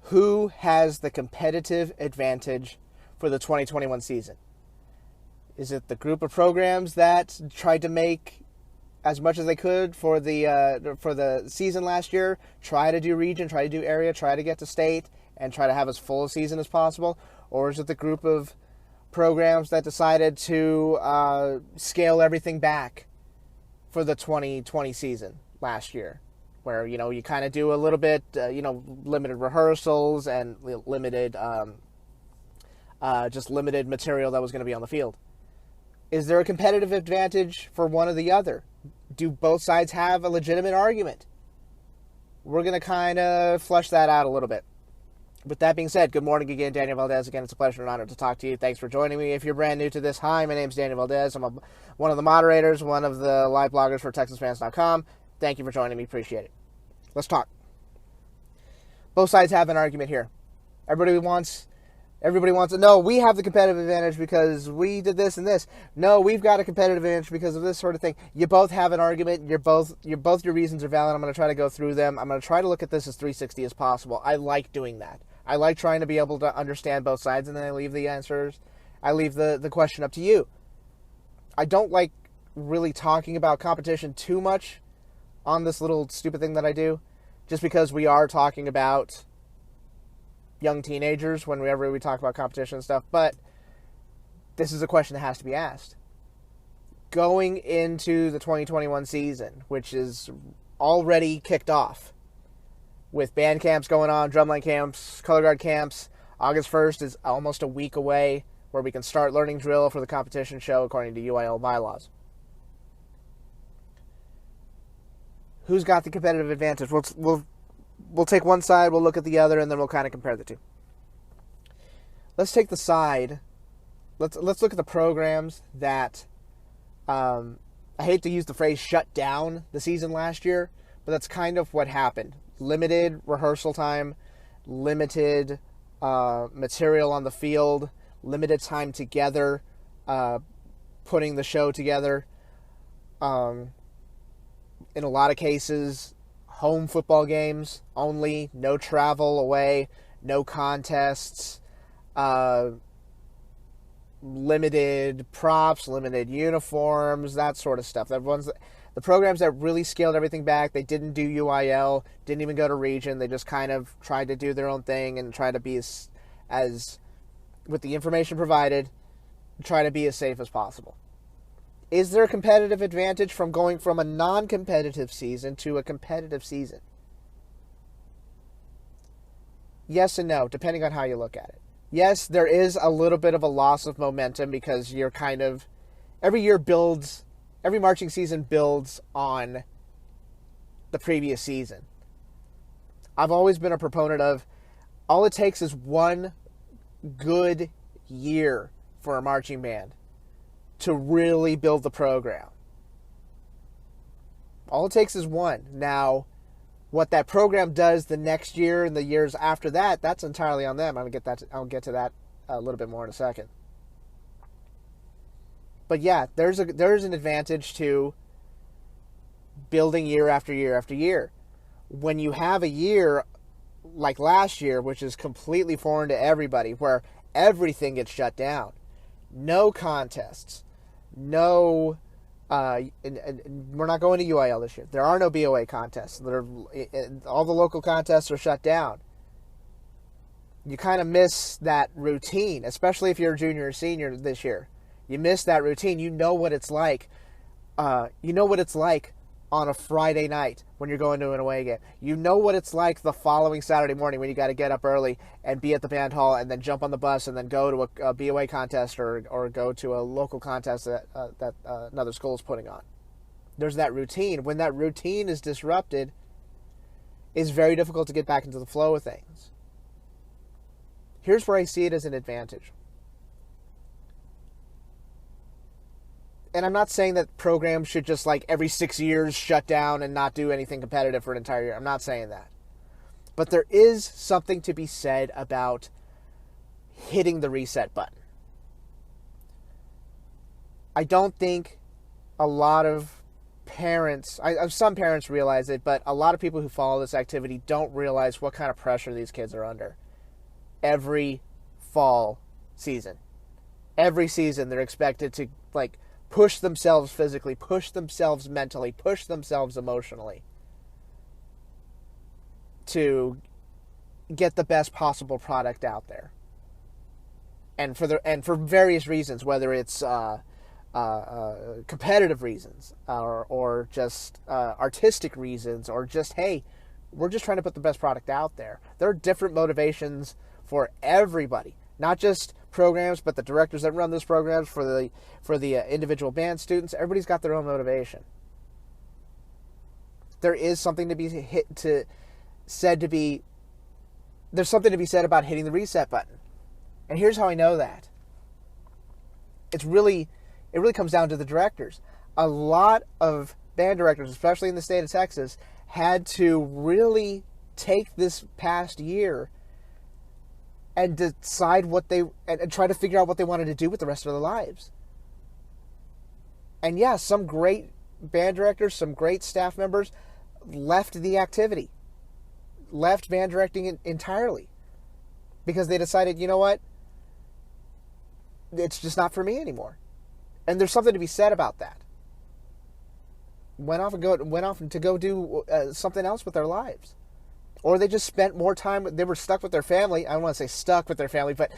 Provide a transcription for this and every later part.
Who has the competitive advantage for the 2021 season? Is it the group of programs that tried to make as much as they could for the season last year, try to do region, try to do area, try to get to state, and try to have as full a season as possible? Or is it the group of programs that decided to scale everything back for the 2020 season last year, where, you kind of do a little bit, limited rehearsals and limited, just limited material that was going to be on the field? Is there a competitive advantage for one or the other? Do both sides have a legitimate argument? We're going to kind of flush that out a little bit. With that being said, good morning again, Daniel Valdez. Again, it's a pleasure and honor to talk to you. Thanks for joining me. If you're brand new to this, hi, my name's Daniel Valdez. I'm one of the moderators, one of the live bloggers for TexasFans.com. Thank you for joining me. Appreciate it. Let's talk. Both sides have an argument here. Everybody wants to know, we have the competitive advantage because we did this and this. No, we've got a competitive advantage because of this sort of thing. You both have an argument. Your reasons are valid. I'm going to try to go through them. I'm going to try to look at this as 360 as possible. I like doing that. I like trying to be able to understand both sides, and then I leave the question up to you. I don't like really talking about competition too much on this little stupid thing that I do, just because we are talking about young teenagers whenever we talk about competition and stuff, but this is a question that has to be asked. Going into the 2021 season, which is already kicked off, with band camps going on, drumline camps, color guard camps, August 1st is almost a week away, where we can start learning drill for the competition show according to UIL bylaws. Who's got the competitive advantage? We'll take one side, we'll look at the other, and then we'll kind of compare the two. Let's take the side. Let's look at the programs that, I hate to use the phrase shut down the season last year, but that's kind of what happened. Limited rehearsal time, limited material on the field, limited time together, putting the show together. In a lot of cases, home football games only, no travel away, no contests, limited props, limited uniforms, that sort of stuff. The programs that really scaled everything back, they didn't do UIL, didn't even go to region. They just kind of tried to do their own thing and try to be as with the information provided, try to be as safe as possible. Is there a competitive advantage from going from a non-competitive season to a competitive season? Yes and no, depending on how you look at it. Yes, there is a little bit of a loss of momentum because you're kind of, every marching season builds on the previous season. I've always been a proponent of, all it takes is one good year for a marching band to really build the program. All it takes is one. Now, what that program does the next year and the years after that, that's entirely on them. I'll get to that a little bit more in a second. But yeah, there's an advantage to building year after year after year. When you have a year like last year, which is completely foreign to everybody, where everything gets shut down, no contests, no, and we're not going to UIL this year. There are no BOA contests. All the local contests are shut down. You kind of miss that routine, especially if you're a junior or senior this year. You miss that routine. You know what it's like. On a Friday night when you're going to an away game. You know what it's like the following Saturday morning when you got to get up early and be at the band hall and then jump on the bus and then go to a BOA contest or go to a local contest that another school is putting on. There's that routine. When that routine is disrupted, it's very difficult to get back into the flow of things. Here's where I see it as an advantage. And I'm not saying that programs should just like every 6 years shut down and not do anything competitive for an entire year. I'm not saying that. But there is something to be said about hitting the reset button. I don't think a lot of parents, some parents realize it, but a lot of people who follow this activity don't realize what kind of pressure these kids are under. Every fall season. Every season they're expected to like push themselves physically, push themselves mentally, push themselves emotionally to get the best possible product out there. And for various reasons, whether it's competitive reasons or just artistic reasons, or just, hey, we're just trying to put the best product out there. There are different motivations for everybody, not just programs, but the directors that run those programs, for the individual band students. Everybody's got their own motivation. There is something to be there's something to be said about hitting the reset button. And here's how I know that. It really comes down to the directors. A lot of band directors, especially in the state of Texas, had to really take this past year and decide and try to figure out what they wanted to do with the rest of their lives. And yeah, some great band directors, some great staff members left the activity, left band directing entirely, because they decided, you know what, it's just not for me anymore. And there's something to be said about that. Went off to go do something else with their lives. Or they just spent more time, they were stuck with their family. I don't want to say stuck with their family, but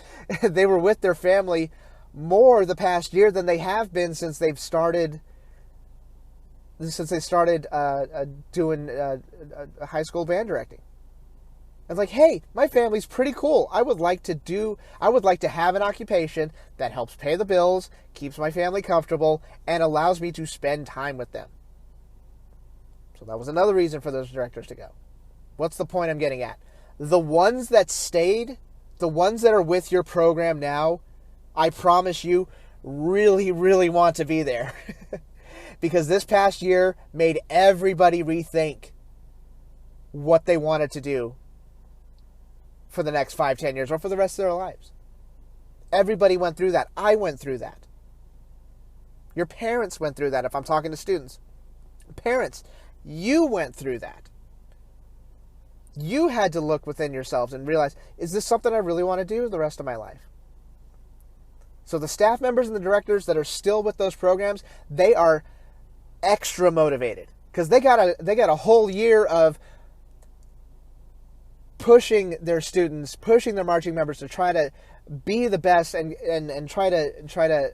they were with their family more the past year than they have been since they started doing high school band directing. It's like, hey, my family's pretty cool. I would like to have an occupation that helps pay the bills, keeps my family comfortable, and allows me to spend time with them. So that was another reason for those directors to go. What's the point I'm getting at? The ones that stayed, the ones that are with your program now, I promise you, really, really want to be there. Because this past year made everybody rethink what they wanted to do for the next 5-10 years, or for the rest of their lives. Everybody went through that. I went through that. Your parents went through that, if I'm talking to students. Parents, you went through that. You had to look within yourselves and realize, is this something I really want to do the rest of my life? So the staff members and the directors that are still with those programs, they are extra motivated, because they got a whole year of pushing their students, pushing their marching members to try to be the best and try to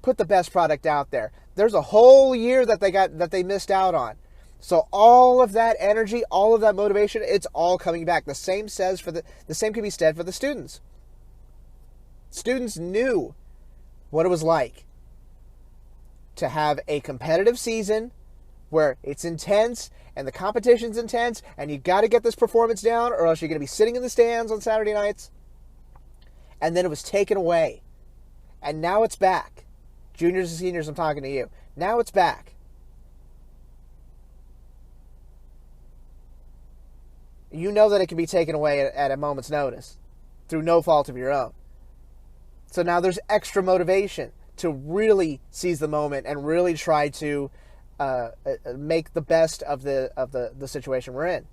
put the best product out there. There's a whole year that they missed out on. So all of that energy, all of that motivation, it's all coming back. The same can be said for the students. Students knew what it was like to have a competitive season where it's intense and the competition's intense and you got to get this performance down, or else you're going to be sitting in the stands on Saturday nights. And then it was taken away. And now it's back. Juniors and seniors, I'm talking to you. Now it's back. You know that it can be taken away at a moment's notice through no fault of your own. So now there's extra motivation to really seize the moment and really try to make the best of the situation we're in.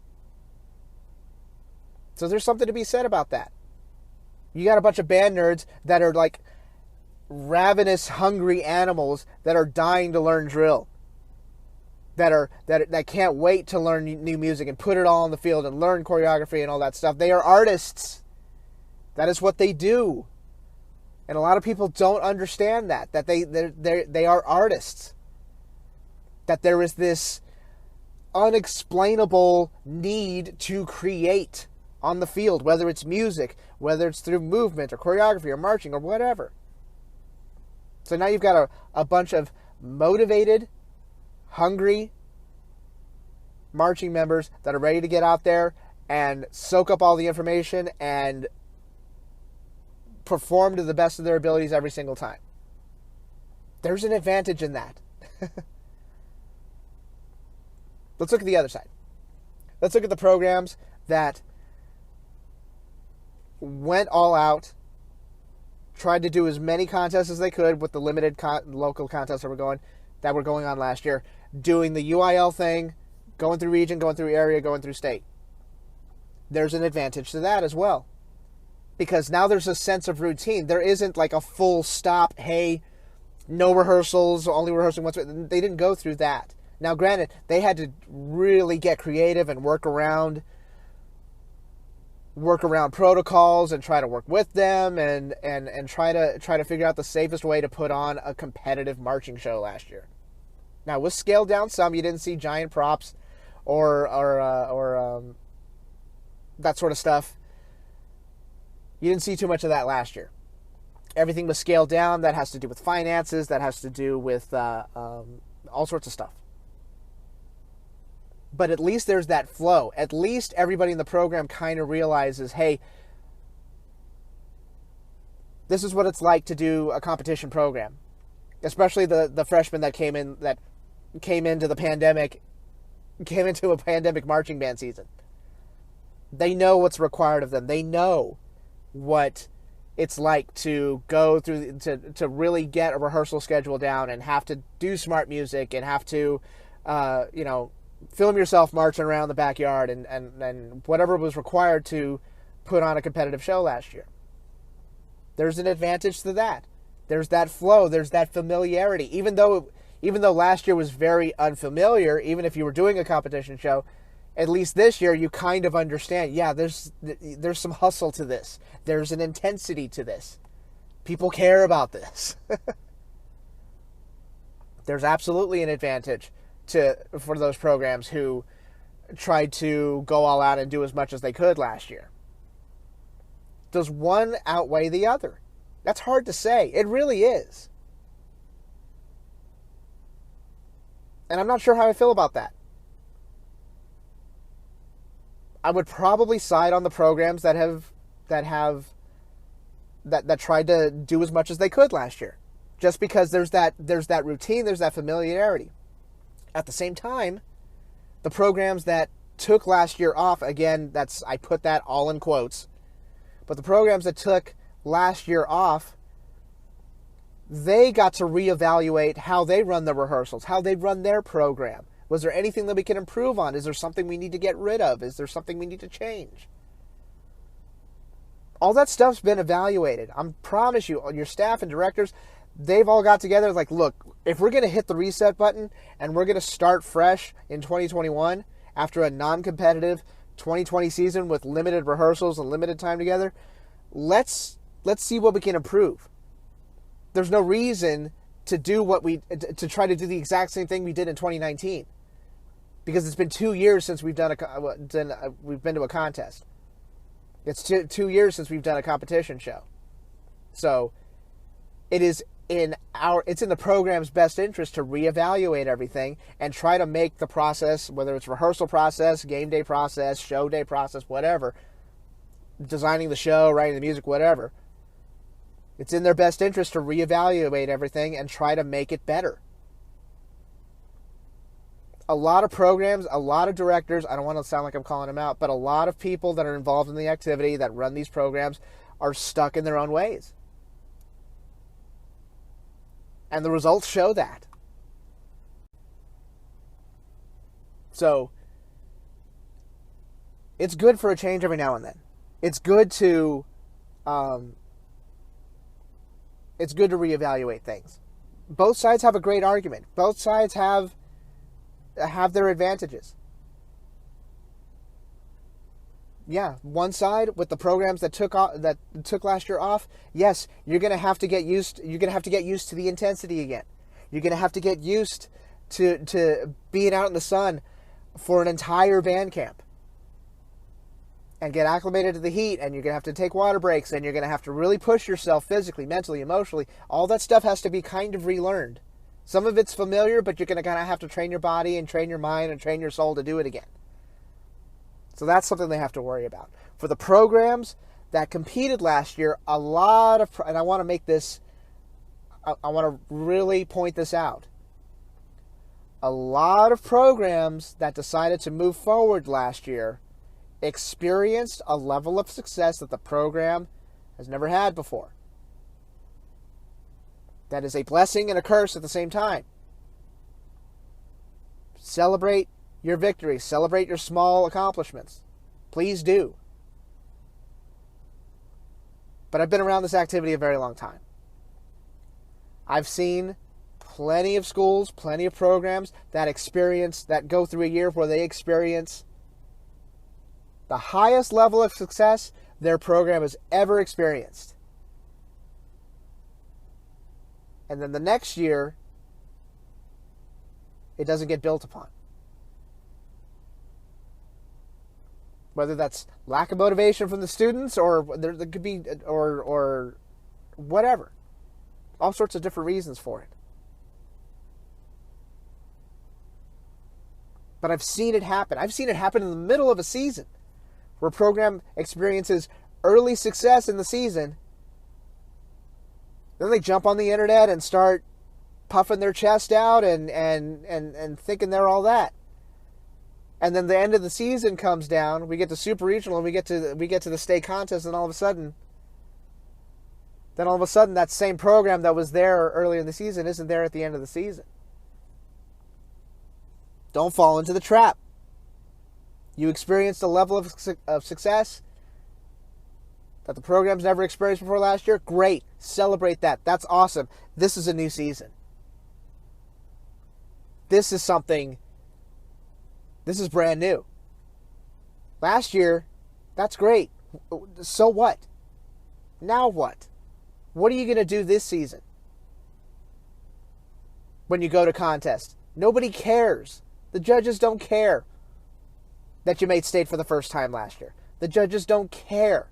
So there's something to be said about that. You got a bunch of band nerds that are like ravenous, hungry animals that are dying to learn drill. That can't wait to learn new music and put it all on the field and learn choreography and all that stuff. They are artists. That is what they do. And a lot of people don't understand that they are artists. That there is this unexplainable need to create on the field, whether it's music, whether it's through movement or choreography or marching or whatever. So now you've got a bunch of motivated, hungry marching members that are ready to get out there and soak up all the information and perform to the best of their abilities every single time. There's an advantage in that. Let's look at the other side. Let's look at the programs that went all out, tried to do as many contests as they could with the limited local contests that were going, that were going on last year, doing the UIL thing, going through region, going through area, going through state. There's an advantage to that as well. Because now there's a sense of routine. There isn't like a full stop, hey, no rehearsals, only rehearsing once. They didn't go through that. Now, granted, they had to really get creative and work around protocols and try to work with them and try to figure out the safest way to put on a competitive marching show last year. Now, it was scaled down some. You didn't see giant props or that sort of stuff. You didn't see too much of that last year. Everything was scaled down. That has to do with finances. That has to do with all sorts of stuff. But at least there's that flow. At least everybody in the program kind of realizes, hey, this is what it's like to do a competition program. Especially the freshmen that came into a pandemic marching band season. They know what's required of them. They know what it's like to go through to really get a rehearsal schedule down and have to do smart music and have to film yourself marching around the backyard and whatever was required to put on a competitive show last year. There's an advantage to that. There's that flow, there's that familiarity. Even though last year was very unfamiliar, even if you were doing a competition show, at least this year you kind of understand, yeah, there's some hustle to this. There's an intensity to this. People care about this. There's absolutely an advantage for those programs who tried to go all out and do as much as they could last year. Does one outweigh the other? That's hard to say. It really is. And I'm not sure how I feel about that. I would probably side on the programs that tried to do as much as they could last year. Just because there's that routine, there's that familiarity. At the same time, the programs that took last year off, again, I put that all in quotes, but the programs that took last year off, they got to reevaluate how they run the rehearsals, how they run their program. Was there anything that we can improve on? Is there something we need to get rid of? Is there something we need to change? All that stuff's been evaluated. I promise you, your staff and directors, they've all got together like, look, if we're going to hit the reset button and we're going to start fresh in 2021 after a non-competitive 2020 season with limited rehearsals and limited time together, let's see what we can improve. There's no reason to try to do the exact same thing we did in 2019 because it's been 2 years since we've been to a contest. It's 2 years since we've done a competition show. So it's in the program's best interest to reevaluate everything and try to make the process, whether it's rehearsal process, game day process, show day process, whatever, designing the show, writing the music, whatever. It's in their best interest to reevaluate everything and try to make it better. A lot of programs, a lot of directors, I don't want to sound like I'm calling them out, but a lot of people that are involved in the activity that run these programs are stuck in their own ways. And the results show that. So, it's good for a change every now and then. It's good to reevaluate things. Both sides have a great argument. Both sides have their advantages. Yeah, one side with the programs that took last year off, yes, you're going to have to get used to the intensity again. You're going to have to get used to being out in the sun for an entire band camp. And get acclimated to the heat, and you're going to have to take water breaks, and you're going to have to really push yourself physically, mentally, emotionally. All that stuff has to be kind of relearned. Some of it's familiar, but you're going to kind of have to train your body and train your mind and train your soul to do it again. So that's something they have to worry about. For the programs that competed last year, and I want to make this, I want to really point this out. A lot of programs that decided to move forward last year experienced a level of success that the program has never had before. That is a blessing and a curse at the same time. Celebrate your victories. Celebrate your small accomplishments. Please do. But I've been around this activity a very long time. I've seen plenty of schools, plenty of programs that go through a year where they experience the highest level of success their program has ever experienced. And then the next year, it doesn't get built upon. Whether that's lack of motivation from the students, or there could be, or whatever. All sorts of different reasons for it. But I've seen it happen. I've seen it happen in the middle of a season, where a program experiences early success in the season. Then they jump on the internet and start puffing their chest out and thinking they're all that. And then the end of the season comes down. We get to Super Regional and we get to the state contest, and all of a sudden that same program that was there earlier in the season isn't there at the end of the season. Don't fall into the trap. You experienced a level of success that the program's never experienced before last year. Great. Celebrate that. That's awesome. This is a new season. This is brand new. Last year, that's great. So what? Now what? What are you going to do this season when you go to contest? Nobody cares. The judges don't care that you made state for the first time last year. The judges don't care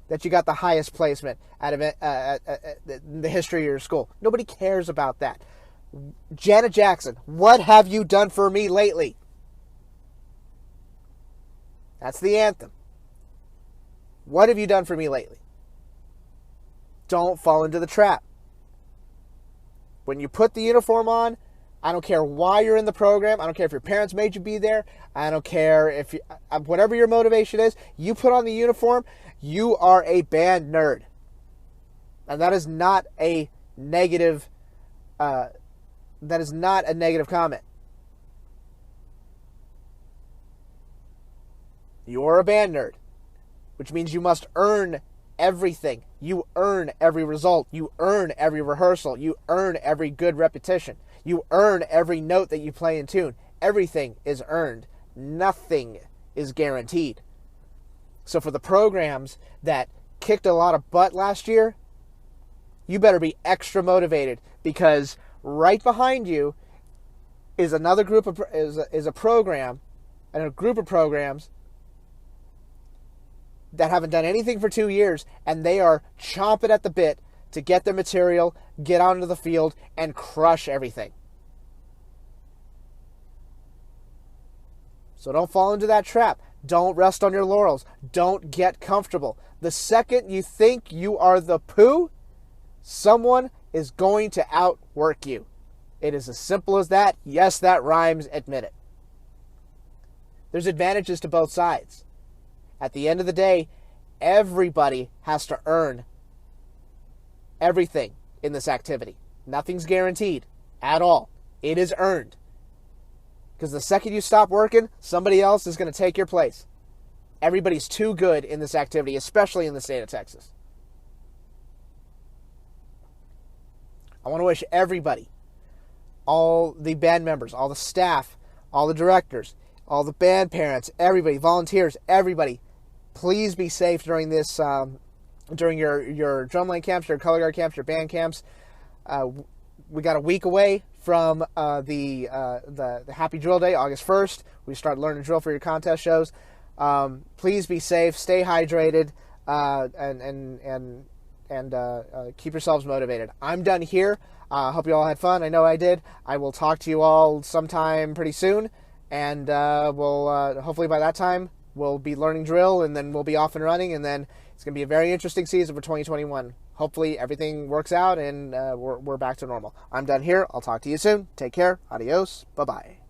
that you got the highest placement out of the history of your school. Nobody cares about that. Janet Jackson, what have you done for me lately? That's the anthem. What have you done for me lately? Don't fall into the trap. When you put the uniform on, I don't care why you're in the program. I don't care if your parents made you be there. I don't care if whatever your motivation is, you put on the uniform, you are a band nerd. And that is not a negative comment. You're a band nerd, which means you must earn everything. You earn every result. You earn every rehearsal. You earn every good repetition. You earn every note that you play in tune. Everything is earned. Nothing is guaranteed. So for the programs that kicked a lot of butt last year, you better be extra motivated, because right behind you is another group of is a program and a group of programs that haven't done anything for 2 years, and they are chomping at the bit to get their material, get onto the field, and crush everything. So don't fall into that trap. Don't rest on your laurels. Don't get comfortable. The second you think you are the poo, someone is going to outwork you. It is as simple as that. Yes, that rhymes. Admit it. There's advantages to both sides. At the end of the day, everybody has to earn everything in this activity. Nothing's guaranteed at all. It is earned. Because the second you stop working, somebody else is going to take your place. Everybody's too good in this activity, especially in the state of Texas. I want to wish everybody, all the band members, all the staff, all the directors, all the band parents, everybody, volunteers, everybody, please be safe during this, during your drumline camps, your color guard camps, your band camps. We got a week away from the Happy Drill Day, August 1st. We start learning drill for your contest shows. Please be safe, stay hydrated, and keep yourselves motivated. I'm done here. Hope you all had fun. I know I did. I will talk to you all sometime pretty soon, and we'll hopefully by that time we'll be learning drill, and then we'll be off and running, and then it's going to be a very interesting season for 2021. Hopefully everything works out and we're back to normal. I'm done here. I'll talk to you soon. Take care. Adios. Bye-bye.